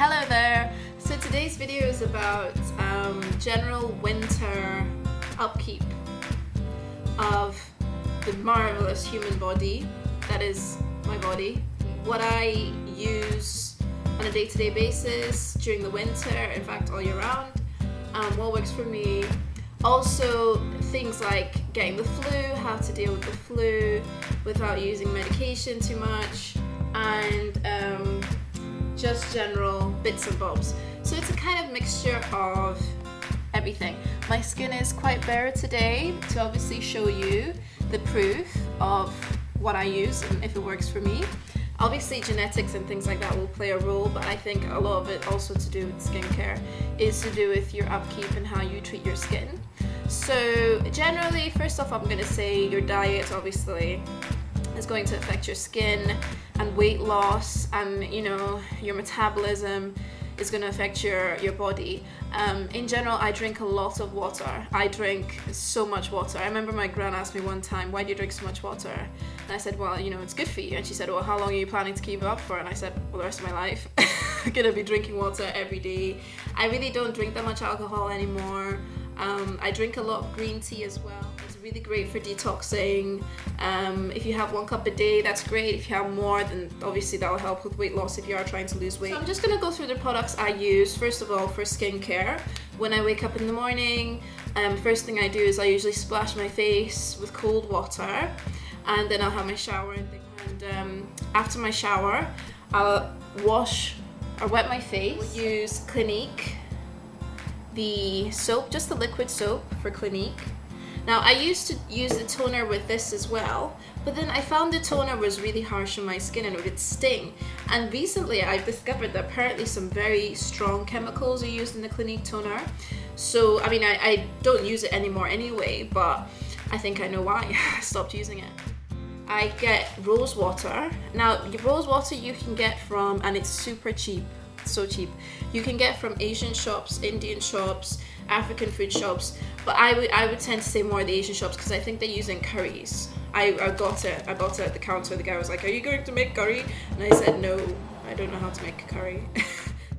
Hello there! So today's video is about general winter upkeep of the marvelous human body that is my body. What I use on a day-to-day basis during the winter, in fact all year round, what works for me. Also things like getting the flu, how to deal with the flu without using medication too much, and just general bits and bobs. So it's a kind of mixture of everything. My skin is quite bare today to obviously show you the proof of what I use and if it works for me. Obviously genetics and things like that will play a role, but I think a lot of it also to do with skincare is to do with your upkeep and how you treat your skin. So generally, first off, I'm going to say your diet obviously is going to affect your skin, and weight loss and your metabolism is going to affect your body. In general, I drink a lot of water. I drink so much water. I remember my gran asked me one time, why do you drink so much water? And I said, well, it's good for you. And she said, well, how long are you planning to keep it up for? And I said, well, the rest of my life. I'm gonna be drinking water every day. I really don't drink that much alcohol anymore. I drink a lot of green tea as well. It's really great for detoxing. If you have 1 cup a day, that's great. If you have more, then obviously that will help with weight loss if you are trying to lose weight. So I'm just gonna go through the products I use, first of all, for skincare. When I wake up in the morning, first thing I do is I usually splash my face with cold water, and then I'll have my shower and things. And after my shower, I'll wash or wet my face. We'll use Clinique, the soap, just the liquid soap for Clinique. Now I used to use the toner with this as well, but then I found the toner was really harsh on my skin and it would sting. And recently I've discovered that apparently some very strong chemicals are used in the Clinique toner. So I mean, I don't use it anymore anyway, but I think I know why. I stopped using it. I get RoseWater. Now RoseWater you can get from, and it's super cheap, so cheap. You can get from Asian shops, Indian shops, African food shops, but I would tend to say more the Asian shops because I think they use it in curries. I bought it at the counter. The guy was like, are you going to make curry? And I said, no, I don't know how to make a curry.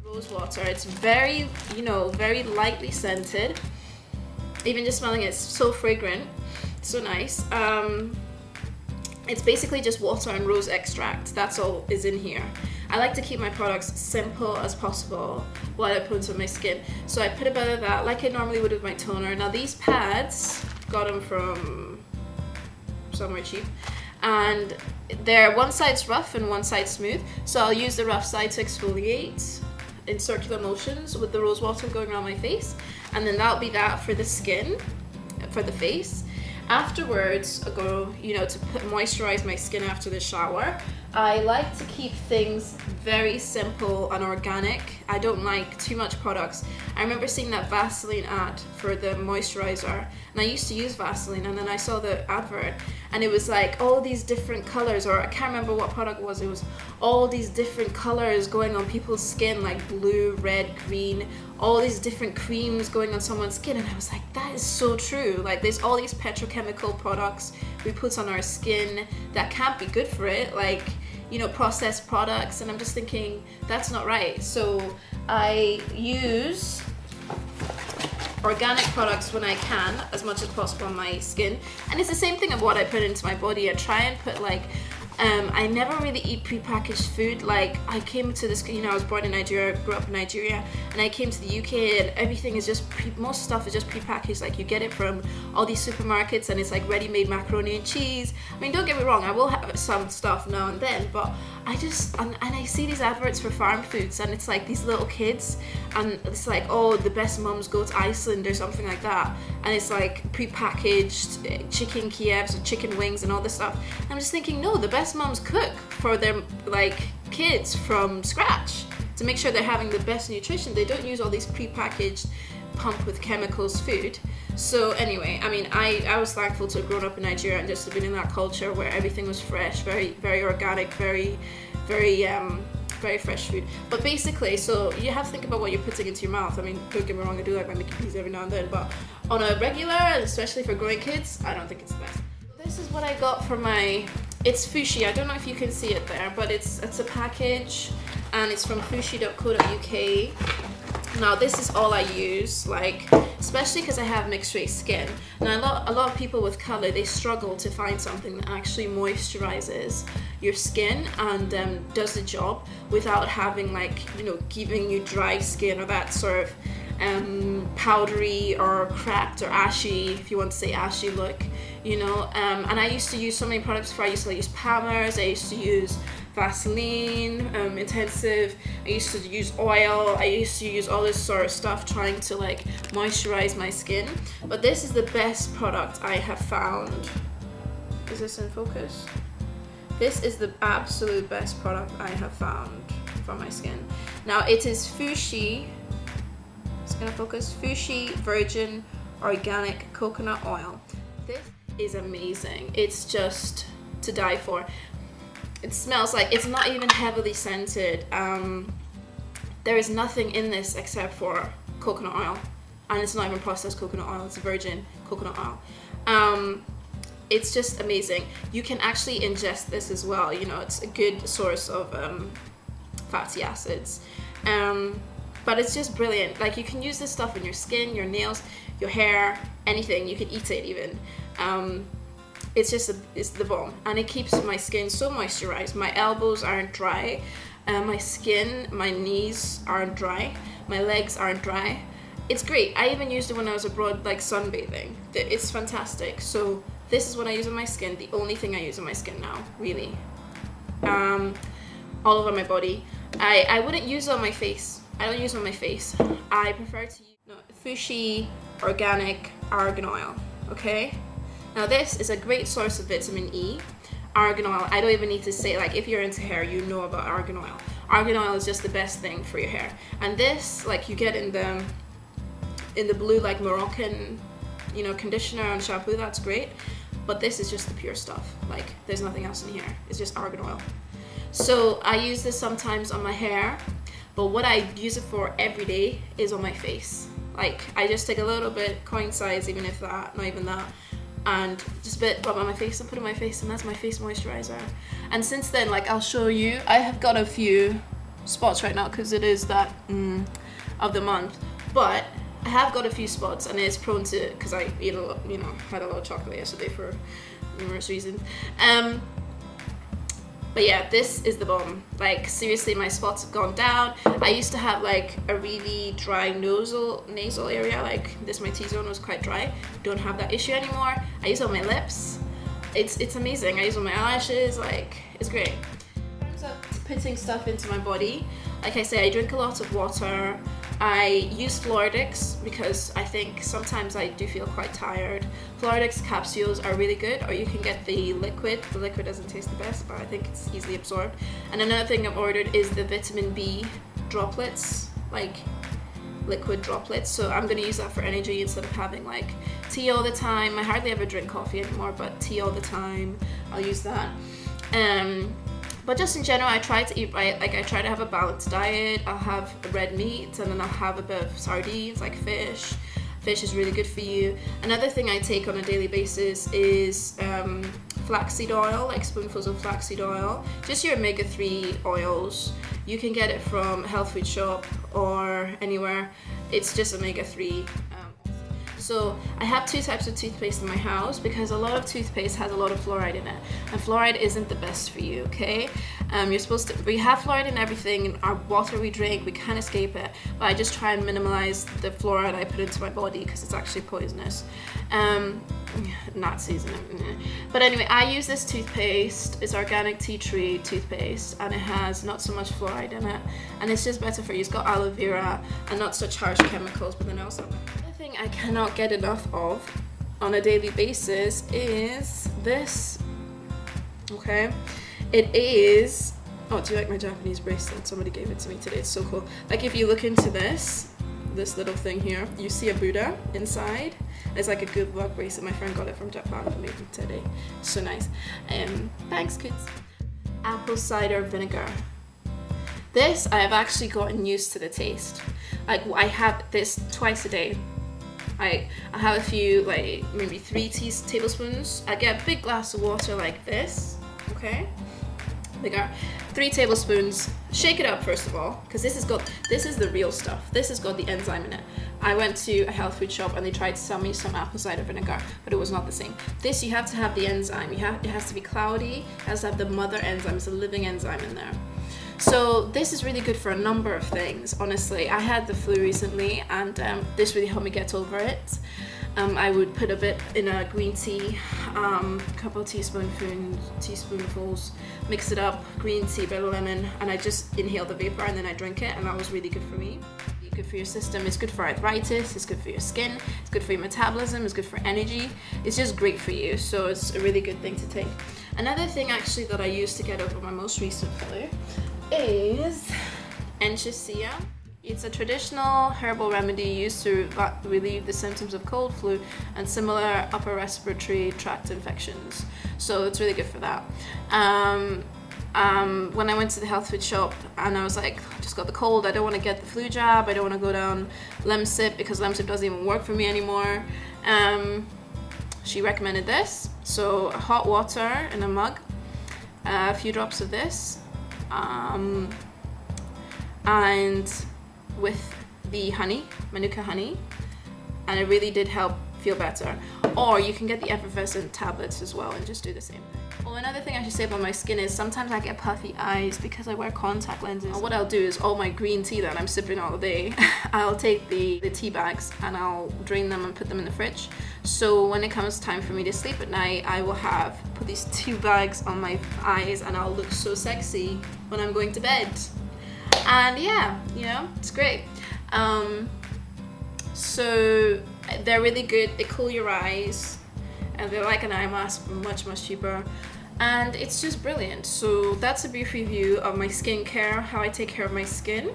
RoseWater, it's very, very lightly scented. Even just smelling it, it's so fragrant, so nice. It's basically just water and rose extract. That's all is in here. I like to keep my products simple as possible while I put it on my skin. So I put a bit of that like I normally would with my toner. Now these pads, got them from somewhere cheap, and they're one side's rough and one side smooth. So I'll use the rough side to exfoliate in circular motions with the RoseWater going around my face, and then that'll be that for the skin, for the face. Afterwards, I go, to moisturize my skin after the shower. I like to keep things very simple and organic. I don't like too much products. I remember seeing that Vaseline ad for the moisturizer, and I used to use Vaseline, and then I saw the advert, and it was like all these different colors, or I can't remember what product it was. It was all these different colors going on people's skin, like blue, red, green, all these different creams going on someone's skin, and I was like, that is so true. Like there's all these petrochemical products we put on our skin that can't be good for it, like processed products, and I'm just thinking that's not right. So I use organic products when I can, as much as possible on my skin, and it's the same thing of what I put into my body. I try and put I never really eat prepackaged food. Like I came to this, I was born in Nigeria, grew up in Nigeria, and I came to the UK and everything is just, most stuff is just prepackaged. Like you get it from all these supermarkets and it's like ready-made macaroni and cheese. I mean, don't get me wrong, I will have some stuff now and then, but I just, and I see these adverts for farm foods and it's like these little kids and it's like, oh, the best mums go to Iceland or something like that, and it's like prepackaged chicken Kievs or chicken wings and all this stuff. I'm just thinking, no, the best mums cook for their kids from scratch to make sure they're having the best nutrition. They don't use all these prepackaged pump with chemicals food. So anyway, I mean, I was thankful to have grown up in Nigeria and just to be in that culture where everything was fresh, very, very organic, very fresh food. But basically, so you have to think about what you're putting into your mouth. I mean, don't get me wrong, I do like my Mickey D's every now and then, but on a regular, especially for growing kids, I don't think it's the best. This is what I got for my, it's Fushi. I don't know if you can see it there, but it's a package. and it's from fushi.co.uk. Now this is all I use, like, especially because I have mixed race skin. Now a lot of people with color, they struggle to find something that actually moisturizes your skin and does the job without having, like, you know, giving you dry skin or that sort of powdery or cracked or ashy, if you want to say ashy look, you know. And I used to use so many products before. I used to use Palmer's, I used to use Vaseline, intensive, I used to use oil, I used to use all this sort of stuff trying to like moisturize my skin. But this is the best product I have found. Is this in focus? This is the absolute best product I have found for my skin. Now it is Fushi, it's gonna focus, Fushi Virgin Organic Coconut Oil. This is amazing. It's just to die for. It smells like, it's not even heavily scented. There is nothing in this except for coconut oil, and it's not even processed coconut oil, it's virgin coconut oil. It's just amazing. You can actually ingest this as well, you know, it's a good source of fatty acids. But it's just brilliant. Like, you can use this stuff in your skin, your nails, your hair, anything. You can eat it even. It's just it's the bomb, and it keeps my skin so moisturized. My elbows aren't dry, my skin, my knees aren't dry, my legs aren't dry. It's great. I even used it when I was abroad, like sunbathing. It's fantastic. So this is what I use on my skin, the only thing I use on my skin now, really. All over my body. I wouldn't use it on my face. I don't use it on my face. I prefer to use Fushi Organic Argan Oil, okay? Now this is a great source of vitamin E. Argan oil, I don't even need to say, like, if you're into hair, you know about argan oil. Argan oil is just the best thing for your hair. And this, like, you get in the blue, like, Moroccan, you know, conditioner and shampoo, that's great. But this is just the pure stuff. Like, there's nothing else in here. It's just argan oil. So I use this sometimes on my hair, but what I use it for every day is on my face. Like, I just take a little bit, coin size, even if that, not even that, and just a bit rub on my face and put it on my face, and that's my face moisturizer. And since then, like, I'll show you, I have got a few spots right now because it is that of the month, but I have got a few spots, and it's prone to, because I eat a lot, you know, had a lot of chocolate yesterday for numerous reasons. But yeah, this is the bomb. Like, seriously, my spots have gone down. I used to have like a really dry nasal area, like this, my T-zone was quite dry. Don't have that issue anymore. I use it on my lips. It's amazing. I use it on my eyelashes, like, it's great. In terms of putting stuff into my body, like I say, I drink a lot of water. I use Floradix because I think sometimes I do feel quite tired. Floradix capsules are really good, or you can get the liquid. The liquid doesn't taste the best, but I think it's easily absorbed. And another thing I've ordered is the vitamin B droplets, like liquid droplets. So I'm gonna use that for energy instead of having like tea all the time. I hardly ever drink coffee anymore, but tea all the time, I'll use that. But just in general, I try to eat right. Like, I try to have a balanced diet. I'll have red meat, and then I'll have a bit of sardines, like fish. Fish is really good for you. Another thing I take on a daily basis is flaxseed oil, like spoonfuls of flaxseed oil. Just your omega-3 oils. You can get it from health food shop or anywhere. It's just omega-3. So I have two types of toothpaste in my house because a lot of toothpaste has a lot of fluoride in it, and fluoride isn't the best for you, okay? You're supposed to, we have fluoride in everything, in our water we drink, we can't escape it, but I just try and minimize the fluoride I put into my body because it's actually poisonous. Not seasoning. But anyway, I use this toothpaste. It's organic tea tree toothpaste, and it has not so much fluoride in it, and it's just better for you. It's got aloe vera and not such harsh chemicals, but then also another thing I cannot get enough of on a daily basis is this. Okay, it is, oh, do you like my Japanese bracelet? Somebody gave it to me today. It's so cool. Like, if you look into this little thing here, you see a Buddha inside. It's like a good luck bracelet. My friend got it from Japan for me today. So nice. Thanks, kids. Apple cider vinegar. This, I have actually gotten used to the taste. Like, I have this twice a day. I have a few, like maybe 3 tablespoons. I get a big glass of water like this, okay? Vinegar, 3 tablespoons. Shake it up first of all, because this is the real stuff. This has got the enzyme in it. I went to a health food shop and they tried to sell me some apple cider vinegar, but it was not the same. This, you have to have the enzyme. It has to be cloudy. It has to have the mother enzyme. It's a living enzyme in there. So this is really good for a number of things. Honestly, I had the flu recently, and this really helped me get over it. I would put a bit in a green tea, couple of teaspoonfuls, mix it up, green tea, bit of lemon, and I just inhale the vapor and then I drink it, and that was really good for me. It's good for your system, it's good for arthritis, it's good for your skin, it's good for your metabolism, it's good for energy. It's just great for you, so it's a really good thing to take. Another thing actually that I used to get over my most recent flu is Echinacea. It's a traditional herbal remedy used to relieve the symptoms of cold, flu, and similar upper respiratory tract infections. So it's really good for that. When I went to the health food shop and I was like, I just got the cold, I don't want to get the flu jab, I don't want to go down Lemsip because Lemsip doesn't even work for me anymore. She recommended this. So hot water in a mug, a few drops of this, and with the honey, Manuka honey, and it really did help feel better. Or you can get the Effervescent tablets as well and just do the same thing. Well, another thing I should say about my skin is sometimes I get puffy eyes because I wear contact lenses. What I'll do is all my green tea that I'm sipping all day, I'll take the tea bags and I'll drain them and put them in the fridge. So when it comes time for me to sleep at night, I will put these 2 bags on my eyes and I'll look so sexy when I'm going to bed. And yeah, you know, it's great. So they're really good. They cool your eyes, and they're like an eye mask, but much cheaper. And it's just brilliant. So that's a brief review of my skincare, how I take care of my skin,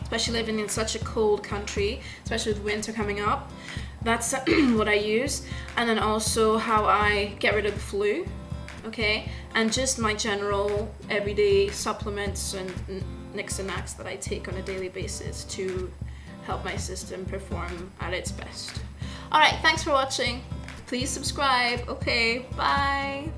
especially living in such a cold country, especially with winter coming up. That's what I use. And then also how I get rid of the flu, okay? And just my general everyday supplements and nicks and knacks that I take on a daily basis to help my system perform at its best. Alright, thanks for watching. Please subscribe. Okay, bye.